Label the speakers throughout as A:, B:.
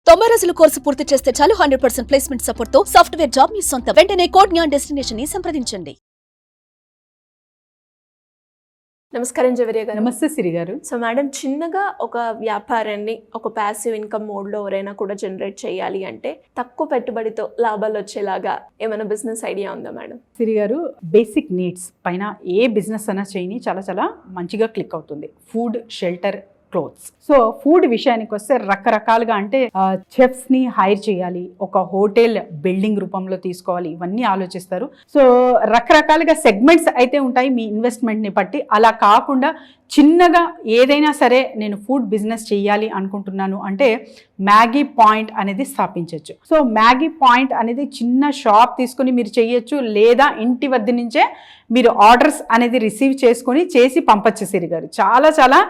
A: 90 రోజుల కోర్సు పూర్తి చేస్తే చాలు 100% ప్లేస్మెంట్ సపోర్ట్ తో సాఫ్ట్వేర్ జాబ్ మీ సొంతం. వెంటనే కోడ్ జ్ఞాన్ డెస్టినేషన్ ని సంప్రదించండి.
B: నమస్కారం జవేరియా గారు.
C: నమస్తే సిరి గారు.
B: సో మేడం, చిన్నగా ఒక వ్యాపారాన్ని ఒక ప్యాసివ్ ఇన్కమ్ మోడ్లో ఎవరైనా కూడా జనరేట్ చేయాలి అంటే తక్కువ పెట్టుబడితో లాభాలు వచ్చేలాగా ఏమైనా బిజినెస్ ఐడియా ఉందా మేడం?
C: సిరి గారు, బేసిక్ నీడ్స్ పైన ఏ బిజినెస్ అయినా చేయని చాలా మంచిగా క్లిక్ అవుతుంది. Food, shelter, clothes. So food విషయానికి వస్తే రకరకాలుగా, అంటే చెఫ్స్ ని హైర్ చేయాలి, ఒక హోటల్ బిల్డింగ్ రూపంలో తీసుకోవాలి, ఇవన్నీ ఆలోచిస్తారు. సో రకరకాలుగా సెగ్మెంట్స్ అయితే ఉంటాయి మీ ఇన్వెస్ట్మెంట్ ని బట్టి. అలా కాకుండా చిన్నగా ఏదైనా సరే నేను ఫుడ్ బిజినెస్ చేయాలి అనుకుంటున్నాను అంటే మ్యాగీ పాయింట్ అనేది స్థాపించవచ్చు. సో మ్యాగీ పాయింట్ అనేది చిన్న షాప్ తీసుకుని మీరు చేయొచ్చు, లేదా ఇంటి వద్ద నుంచే మీరు ఆర్డర్స్ అనేది రిసీవ్ చేసుకొని చేసి పంపచ్చు. సిరి గారు, చాలా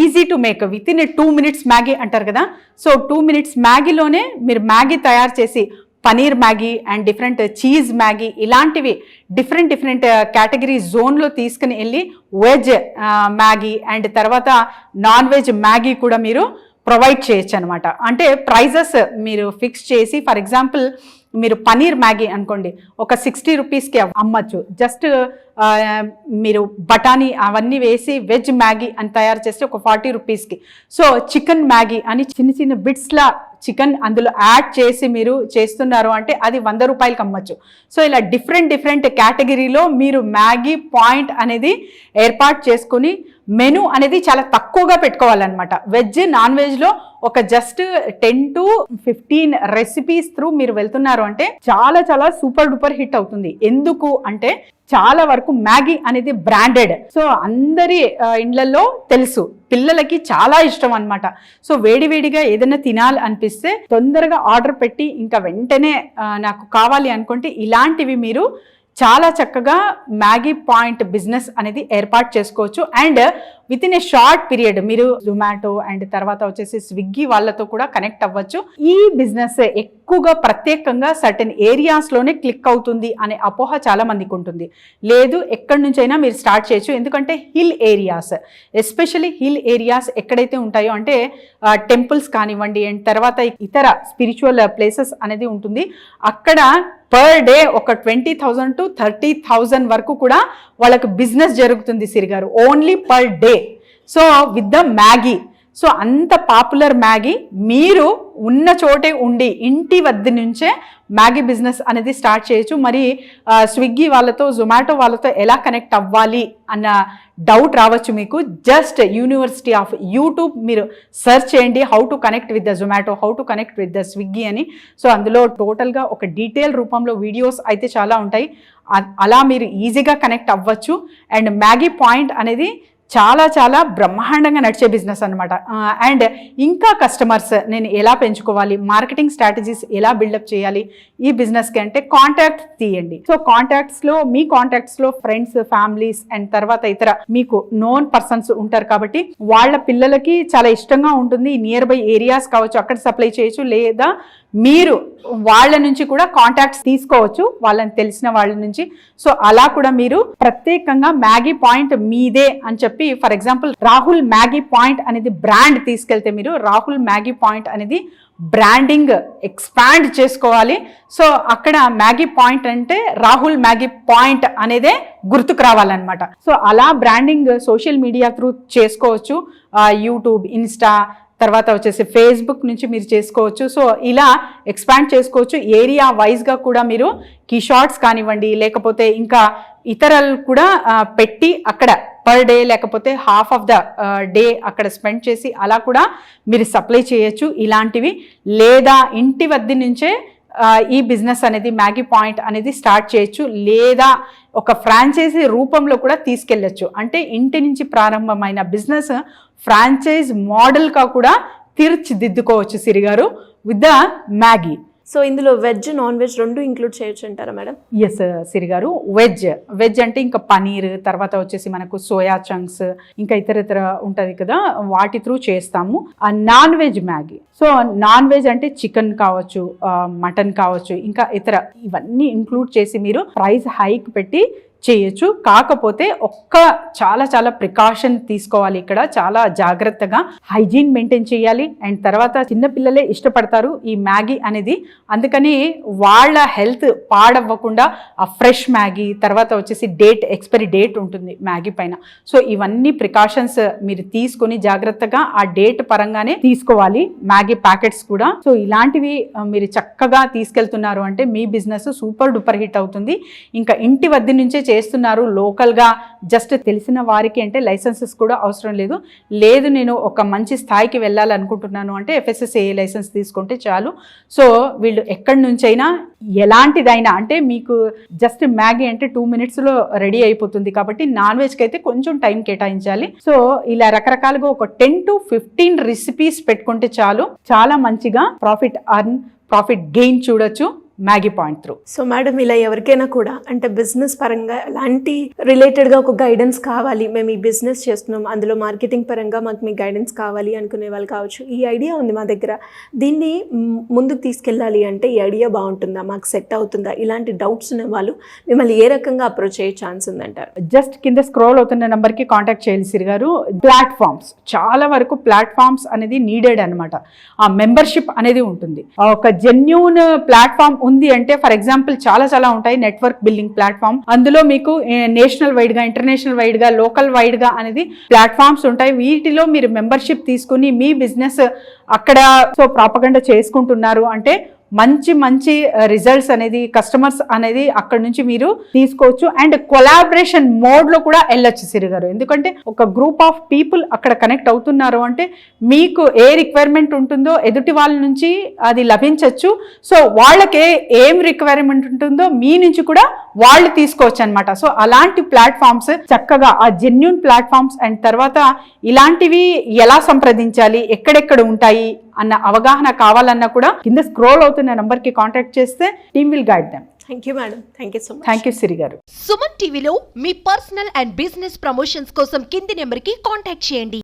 C: easy to make. With in 2 minutes Maggi అంటారు కదా. సో 2 minutes మ్యాగీలోనే మీరు మ్యాగీ తయారు చేసి paneer Maggi and different cheese Maggi, ఇలాంటివి డిఫరెంట్ కేటగిరీ జోన్లో తీసుకుని వెళ్ళి వెజ్ మ్యాగీ అండ్ తర్వాత నాన్ వెజ్ మ్యాగీ కూడా మీరు ప్రొవైడ్ చేయొచ్చు అనమాట. అంటే ప్రైజెస్ మీరు ఫిక్స్ చేసి, ఫర్ ఎగ్జాంపుల్ మీరు పనీర్ మ్యాగీ అనుకోండి, ఒక 60 రూపీస్కి అమ్మచ్చు. జస్ట్ మీరు బఠానీ అవన్నీ వేసి వెజ్ మ్యాగీ అని తయారు చేస్తే ఒక 40 రూపీస్కి. సో చికెన్ మ్యాగీ అని చిన్న బిట్స్లా చికెన్ అందులో యాడ్ చేసి మీరు చేస్తున్నారు అంటే అది 100 రూపాయలకి అమ్మచ్చు. సో ఇలా డిఫరెంట్ కేటగిరీలో మీరు మ్యాగీ పాయింట్ అనేది ఏర్పాటు చేసుకుని మెను అనేది చాలా తక్కువగా పెట్టుకోవాలన్నమాట. వెజ్, నాన్ వెజ్లో ఒక జస్ట్ 10 to 15 రెసిపీస్ త్రూ మీరు వెళ్తున్నారు అంటే చాలా సూపర్ డూపర్ హిట్ అవుతుంది. ఎందుకు అంటే చాలా వరకు మ్యాగీ అనేది బ్రాండెడ్. సో అందరి ఇండ్లలో తెలుసు, పిల్లలకి చాలా ఇష్టం అన్నమాట. సో వేడిగా ఏదైనా తినాలి అనిపిస్తే తొందరగా ఆర్డర్ పెట్టి ఇంకా వెంటనే నాకు కావాలి అనుకుంటే ఇలాంటివి మీరు చాలా చక్కగా మ్యాగీ పాయింట్ బిజినెస్ అనేది ఏర్పాటు చేసుకోవచ్చు. And with in a short period మీరు జొమాటో అండ్ తర్వాత వచ్చేసి స్విగ్గీ వాళ్ళతో కూడా కనెక్ట్ అవ్వచ్చు. ఈ బిజినెస్ ఎక్కువగా ప్రత్యేకంగా సర్టెన్ ఏరియాస్లోనే క్లిక్ అవుతుంది అనే అపోహ చాలా మందికి ఉంటుంది. లేదు, ఎక్కడి నుంచైనా మీరు స్టార్ట్ చేయొచ్చు. ఎందుకంటే hill areas, especially hill areas ఎక్కడైతే ఉంటాయో అంటే టెంపుల్స్ కానివ్వండి అండ్ తర్వాత ఇతర స్పిరిచువల్ ప్లేసెస్ అనేది ఉంటుంది. అక్కడ పర్ డే ఒక 20,000 to 30,000 వరకు కూడా వాళ్ళకు బిజినెస్ జరుగుతుంది సిరి గారు, only per day. So with the Maggi. So అంత పాపులర్ మ్యాగీ, మీరు ఉన్న చోటే ఉండి ఇంటి వద్ద నుంచే మ్యాగీ బిజినెస్ అనేది స్టార్ట్ చేయొచ్చు. మరి స్విగ్గీ వాళ్ళతో, జొమాటో వాళ్ళతో ఎలా కనెక్ట్ అవ్వాలి అన్న డౌట్ రావచ్చు మీకు. జస్ట్ యూనివర్సిటీ ఆఫ్ యూట్యూబ్ మీరు సెర్చ్ చేయండి, how to connect with the Zomato, how to connect with the Swiggy అని. సో అందులో టోటల్గా ఒక డీటెయిల్ రూపంలో వీడియోస్ అయితే చాలా ఉంటాయి. అలా మీరు ఈజీగా కనెక్ట్ అవ్వచ్చు. అండ్ మ్యాగీ పాయింట్ అనేది చాలా బ్రహ్మాండంగా నడిచే బిజినెస్ అనమాట. అండ్ ఇంకా కస్టమర్స్ నేను ఎలా పెంచుకోవాలి, మార్కెటింగ్ స్ట్రాటజీస్ ఎలా బిల్డప్ చేయాలి ఈ బిజినెస్కి అంటే కాంటాక్ట్స్ తీయండి. సో మీ కాంటాక్ట్స్లో ఫ్రెండ్స్, ఫ్యామిలీస్ అండ్ తర్వాత ఇతర మీకు నోన్ పర్సన్స్ ఉంటారు కాబట్టి వాళ్ళ పిల్లలకి చాలా ఇష్టంగా ఉంటుంది. నియర్ బై ఏరియాస్ కావచ్చు, అక్కడ సప్లై చేయొచ్చు. లేదా మీరు వాళ్ళ నుంచి కూడా కాంటాక్ట్స్ తీసుకోవచ్చు, వాళ్ళని తెలిసిన వాళ్ళ నుంచి. సో అలా కూడా మీరు ప్రత్యేకంగా మ్యాగీ పాయింట్ మీదే అని చెప్పి, for example Rahul Maggi point అనేది బ్రాండ్ తీసుకెళ్తే మీరు రాహుల్ మ్యాగీ పాయింట్ అనేది బ్రాండింగ్ ఎక్స్పాండ్ చేసుకోవాలి. సో అక్కడ మ్యాగీ పాయింట్ అంటే రాహుల్ మ్యాగీ పాయింట్ అనేదే గుర్తుకు రావాలన్నమాట. సో అలా బ్రాండింగ్ సోషల్ మీడియా త్రూ చేసుకోవచ్చు. యూట్యూబ్, ఇన్స్టా, తర్వాత వచ్చేసి ఫేస్బుక్ నుంచి మీరు చేసుకోవచ్చు. సో ఇలా ఎక్స్పాండ్ చేసుకోవచ్చు. ఏరియా వైజ్గా కూడా మీరు కీ షార్ట్స్ కానివ్వండి, లేకపోతే ఇంకా ఇతరులు కూడా పెట్టి అక్కడ పర్ డే లేకపోతే హాఫ్ ఆఫ్ ద డే అక్కడ స్పెండ్ చేసి అలా కూడా మీరు సప్లై చేయొచ్చు ఇలాంటివి. లేదా ఇంటి వద్ద నుంచే ఈ బిజినెస్ అనేది మ్యాగీ పాయింట్ అనేది స్టార్ట్ చేయొచ్చు. లేదా ఒక ఫ్రాంచైజీ రూపంలో కూడా తీసుకెళ్ళచ్చు. అంటే ఇంటి నుంచి ప్రారంభమైన బిజినెస్ ఫ్రాంచైజ్ మోడల్గా కూడా తీర్చిదిద్దుకోవచ్చు సిరి గారు విత్ ద మ్యాగీ.
B: సో ఇందులో వెజ్, నాన్ వెజ్ రెండు ఇంక్లూడ్ చేయొచ్చు అంటారా మేడం?
C: ఎస్ సిరి గారు. వెజ్ అంటే ఇంకా పనీర్, తర్వాత వచ్చేసి మనకు సోయా చంక్స్, ఇంకా ఇతర ఉంటుంది కదా, వాటి త్రూ చేస్తాము. Non veg Maggi. So non veg అంటే చికెన్ కావచ్చు, మటన్ కావచ్చు, ఇంకా ఇతర ఇవన్నీ ఇంక్లూడ్ చేసి మీరు ప్రైస్ హైక్ పెట్టి చేయొచ్చు. కాకపోతే చాలా చాలా ప్రికాషన్ తీసుకోవాలి. ఇక్కడ చాలా జాగ్రత్తగా హైజీన్ మెయింటైన్ చేయాలి. అండ్ తర్వాత చిన్నపిల్లలే ఇష్టపడతారు ఈ మ్యాగీ అనేది, అందుకని వాళ్ళ హెల్త్ పాడవ్వకుండా ఆ ఫ్రెష్ మ్యాగీ, తర్వాత వచ్చేసి ఎక్స్పైరీ డేట్ ఉంటుంది మ్యాగీ పైన. సో ఇవన్నీ ప్రికాషన్స్ మీరు తీసుకొని జాగ్రత్తగా ఆ డేట్ పరంగానే తీసుకోవాలి మ్యాగీ ప్యాకెట్స్ కూడా. సో ఇలాంటివి మీరు చక్కగా తీసుకెళ్తున్నారు అంటే మీ బిజినెస్ సూపర్ డూపర్ హిట్ అవుతుంది. ఇంకా ఇంటి వద్ద నుంచే చేస్తున్నారు లోకల్గా, జస్ట్ తెలిసిన వారికి అంటే లైసెన్సెస్ కూడా అవసరం లేదు నేను ఒక మంచి స్థాయికి వెళ్ళాలనుకుంటున్నాను అంటే FSSAI లైసెన్స్ తీసుకుంటే చాలు. సో వీళ్ళు ఎక్కడి నుంచైనా ఎలాంటిదైనా, అంటే మీకు జస్ట్ మ్యాగీ అంటే 2 minutesలో రెడీ అయిపోతుంది కాబట్టి నాన్ వెజ్కి అయితే కొంచెం టైం కేటాయించాలి. సో ఇలా రకరకాలుగా ఒక 10 to 15 రెసిపీస్ పెట్టుకుంటే చాలు, చాలా మంచిగా ప్రాఫిట్ గెయిన్ చూడొచ్చు Maggi point through.
B: So madam, ఇలా ఎవరికైనా కూడా అంటే బిజినెస్ పరంగా ఎలాంటి రిలేటెడ్గా ఒక గైడెన్స్ కావాలి, మేము ఈ బిజినెస్ చేస్తున్నాం, అందులో మార్కెటింగ్ పరంగా మాకు మీ గైడెన్స్ కావాలి అనుకునే వాళ్ళు కావచ్చు, ఈ ఐడియా ఉంది మా దగ్గర, దీన్ని ముందుకు తీసుకెళ్ళాలి అంటే ఈ ఐడియా బాగుంటుందా, మాకు సెట్ అవుతుందా, ఇలాంటి డౌట్స్ ఉన్న వాళ్ళు మిమ్మల్ని ఏ రకంగా అప్రోచ్ అయ్యే ఛాన్స్ ఉందంటారు?
C: జస్ట్ కింద స్క్రోల్ అవుతున్న నెంబర్కి కాంటాక్ట్ చేయాలి సిరి గారు. ప్లాట్ఫామ్స్, చాలా వరకు ప్లాట్ఫామ్స్ అనేది నీడెడ్ అనమాట. ఆ మెంబర్షిప్ అనేది ఉంటుంది. ఒక జెన్యూన్ ప్లాట్ఫామ్ ఉంది అంటే, ఫర్ ఎగ్జాంపుల్ చాలా ఉంటాయి నెట్వర్క్ బిల్డింగ్ ప్లాట్ఫామ్, అందులో మీకు నేషనల్ వైడ్ గా, ఇంటర్నేషనల్ వైడ్ గా, లోకల్ వైడ్ గా అనేది ప్లాట్ఫామ్స్ ఉంటాయి. వీటిలో మీరు మెంబర్షిప్ తీసుకుని మీ బిజినెస్ అక్కడ ప్రాపగండా చేసుకుంటున్నారు అంటే మంచి రిజల్ట్స్ అనేది, కస్టమర్స్ అనేది అక్కడ నుంచి మీరు తీసుకోవచ్చు. అండ్ కొలాబరేషన్ మోడ్లో కూడా వెళ్ళొచ్చు సిరి గారు, ఎందుకంటే ఒక గ్రూప్ ఆఫ్ పీపుల్ అక్కడ కనెక్ట్ అవుతున్నారు అంటే మీకు ఏ రిక్వైర్మెంట్ ఉంటుందో ఎదుటి వాళ్ళ నుంచి అది లభించవచ్చు. సో వాళ్ళకి ఏం రిక్వైర్మెంట్ ఉంటుందో మీ నుంచి కూడా వాళ్ళు తీసుకోవచ్చు అనమాట. సో అలాంటి ప్లాట్ఫామ్స్ చక్కగా ఆ జెన్యూన్ ప్లాట్ఫామ్స్, అండ్ తర్వాత ఇలాంటివి ఎలా సంప్రదించాలి, ఎక్కడెక్కడ ఉంటాయి అన్న అవగాహన కావాలన్నా కూడా కింద స్క్రోల్ అవుతున్న నంబర్కి కాంటాక్ట్ చేస్తే team will guide them.
B: Thank you madam, thank you so much.
C: Thank you Siri garu.
D: Suman టీవీలో మీ పర్సనల్ అండ్ బిజినెస్ ప్రమోషన్స్ కోసం కింది నెంబర్కి కాంటాక్ట్ చేయండి.